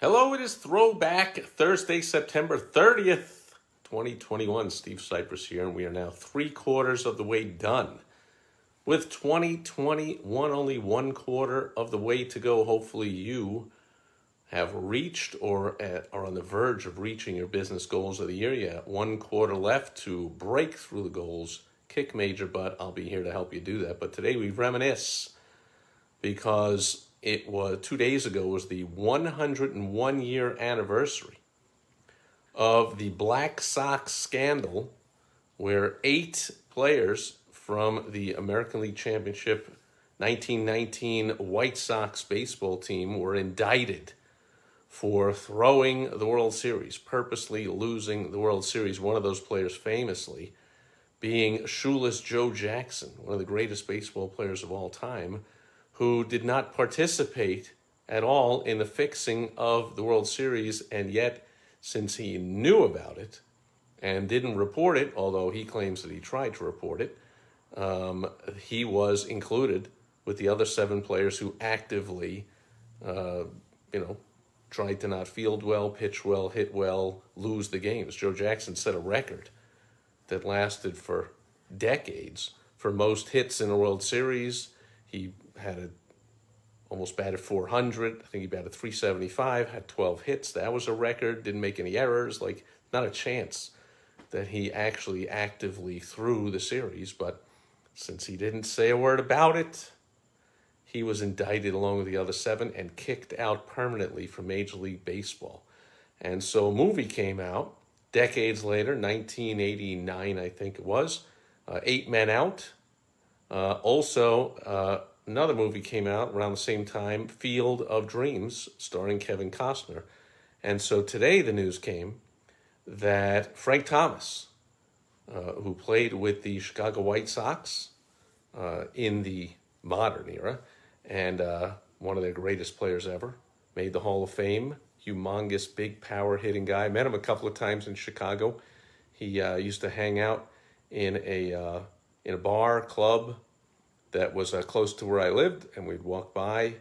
Hello, it is Throwback Thursday, September 30th, 2021. Steve Sipress here, and we are now 3/4 of the way done with 2021, only 1/4 of the way to go. Hopefully you have reached or are on the verge of reaching your business goals of the year. You have 1/4 left to break through the goals, kick major butt. I'll be here to help you do that. But today we reminisce because it was 2 days ago was the 101-year anniversary of the Black Sox scandal, where 8 players from the American League Championship 1919 White Sox baseball team were indicted for throwing the World Series, purposely losing the World Series. One of those players famously being Shoeless Joe Jackson, one of the greatest baseball players of all time, who did not participate at all in the fixing of the World Series, and yet, since he knew about it and didn't report it, although he claims that he tried to report it, he was included with the other 7 players who actively, tried to not field well, pitch well, hit well, lose the games. Joe Jackson set a record that lasted for decades for most hits in a World Series. He had almost batted 400. I think he batted 375, had 12 hits. That was a record, didn't make any errors. Not a chance that he actually actively threw the series. But since he didn't say a word about it, he was indicted along with the other 7 and kicked out permanently from Major League Baseball. And so a movie came out decades later, 1989, I think it was, 8 Men Out. Another movie came out around the same time, Field of Dreams, starring Kevin Costner. And so today the news came that Frank Thomas, who played with the Chicago White Sox in the modern era, and one of their greatest players ever, made the Hall of Fame, humongous, big power hitting guy. Met him a couple of times in Chicago. He used to hang out in a bar, club, that was close to where I lived, and we'd walk by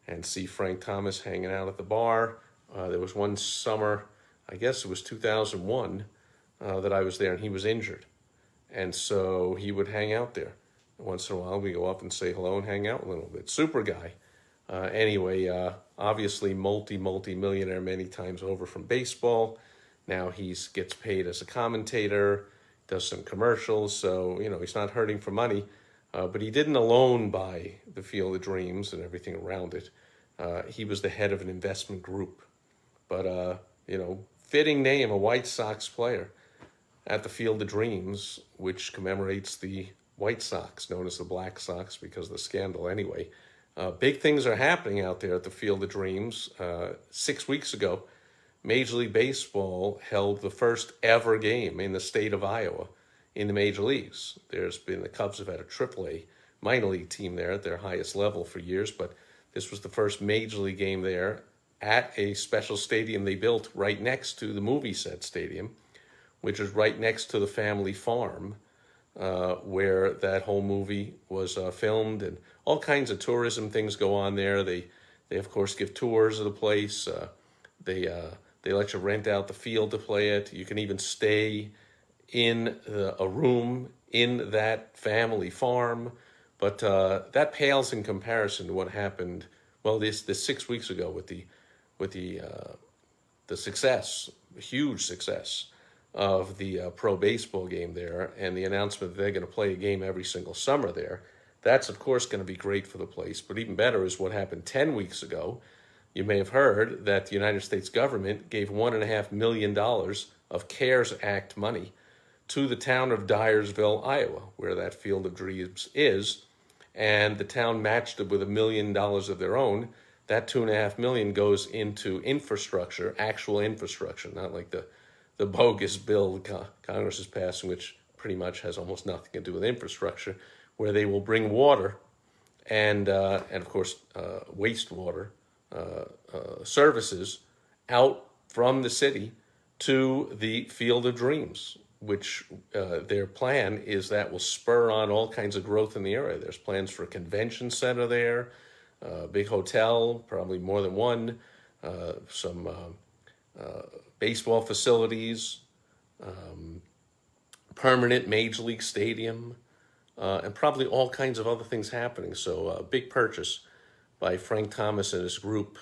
and see Frank Thomas hanging out at the bar. There was one summer, I guess it was 2001, that I was there, and he was injured. And so he would hang out there. Once in a while, we go up and say hello and hang out a little bit. Super guy. Obviously multi-millionaire many times over from baseball. Now he gets paid as a commentator, does some commercials, so, he's not hurting for money. But he didn't alone buy the Field of Dreams and everything around it. He was the head of an investment group. But, fitting name, a White Sox player at the Field of Dreams, which commemorates the White Sox, known as the Black Sox because of the scandal anyway. Big things are happening out there at the Field of Dreams. 6 weeks ago, Major League Baseball held the first ever game in the state of Iowa in the major leagues. The Cubs have had a AAA minor league team there at their highest level for years, but this was the first major league game there at a special stadium they built right next to the movie set stadium, which is right next to the family farm where that whole movie was filmed, and all kinds of tourism things go on there. They of course give tours of the place. They let you rent out the field to play it. You can even stay in a room in that family farm, but that pales in comparison to what happened. Well, this 6 weeks ago with the success, huge success of the pro baseball game there, and the announcement that they're going to play a game every single summer there. That's of course going to be great for the place. But even better is what happened 10 weeks ago. You may have heard that the United States government gave $1.5 million of CARES Act money to the town of Dyersville, Iowa, where that Field of Dreams is, and the town matched it with $1 million of their own. That $2.5 million goes into infrastructure, actual infrastructure, not like the bogus bill Congress is passing, which pretty much has almost nothing to do with infrastructure, where they will bring water and of course wastewater services out from the city to the Field of Dreams, which their plan is that will spur on all kinds of growth in the area. There's plans for a convention center there, a big hotel, probably more than one. some baseball facilities, permanent Major League Stadium, and probably all kinds of other things happening. So a big purchase by Frank Thomas and his group,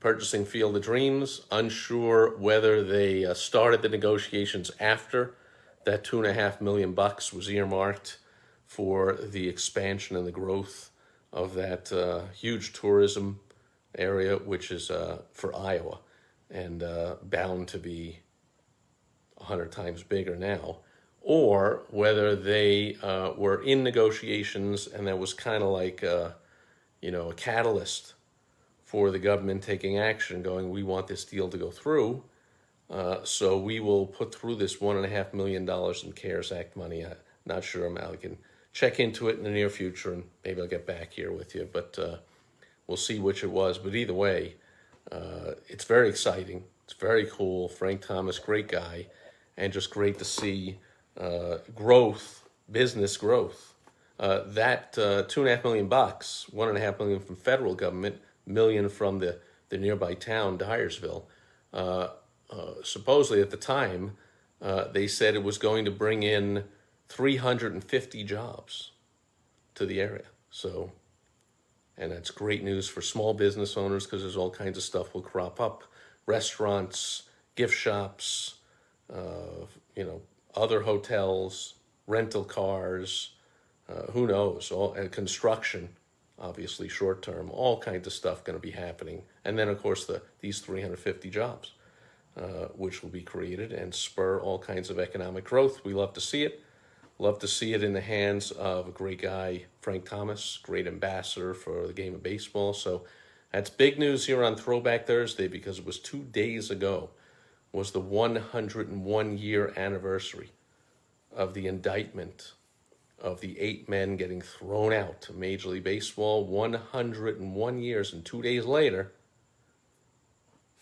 purchasing Field of Dreams. Unsure whether they started the negotiations after that $2.5 million was earmarked for the expansion and the growth of that huge tourism area, which is for Iowa, and bound to be 100 times bigger now, or whether they were in negotiations and that was kind of like a catalyst for the government taking action, going, we want this deal to go through, so we will put through this $1.5 million in CARES Act money. I'm not sure. I can check into it in the near future, and maybe I'll get back here with you, but we'll see which it was. But either way, it's very exciting. It's very cool. Frank Thomas, great guy, and just great to see growth, business growth. That $2.5 million, $1.5 million from federal government, $1 million from the nearby town, Dyersville. Supposedly at the time, they said it was going to bring in 350 jobs to the area. So, and that's great news for small business owners, because there's all kinds of stuff will crop up. Restaurants, gift shops, other hotels, rental cars, who knows, and construction, obviously short term, all kinds of stuff going to be happening. And then, of course, these 350 jobs, which will be created and spur all kinds of economic growth. We love to see it. Love to see it in the hands of a great guy, Frank Thomas, great ambassador for the game of baseball. So that's big news here on Throwback Thursday, because it was 2 days ago was the 101-year anniversary of the indictment of the 8 men getting thrown out of Major League Baseball. 101 years, and 2 days later,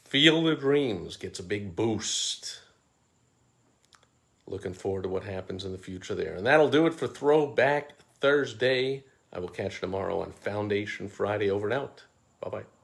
Field of Dreams gets a big boost. Looking forward to what happens in the future there. And that'll do it for Throwback Thursday. I will catch you tomorrow on Foundation Friday. Over and out. Bye-bye.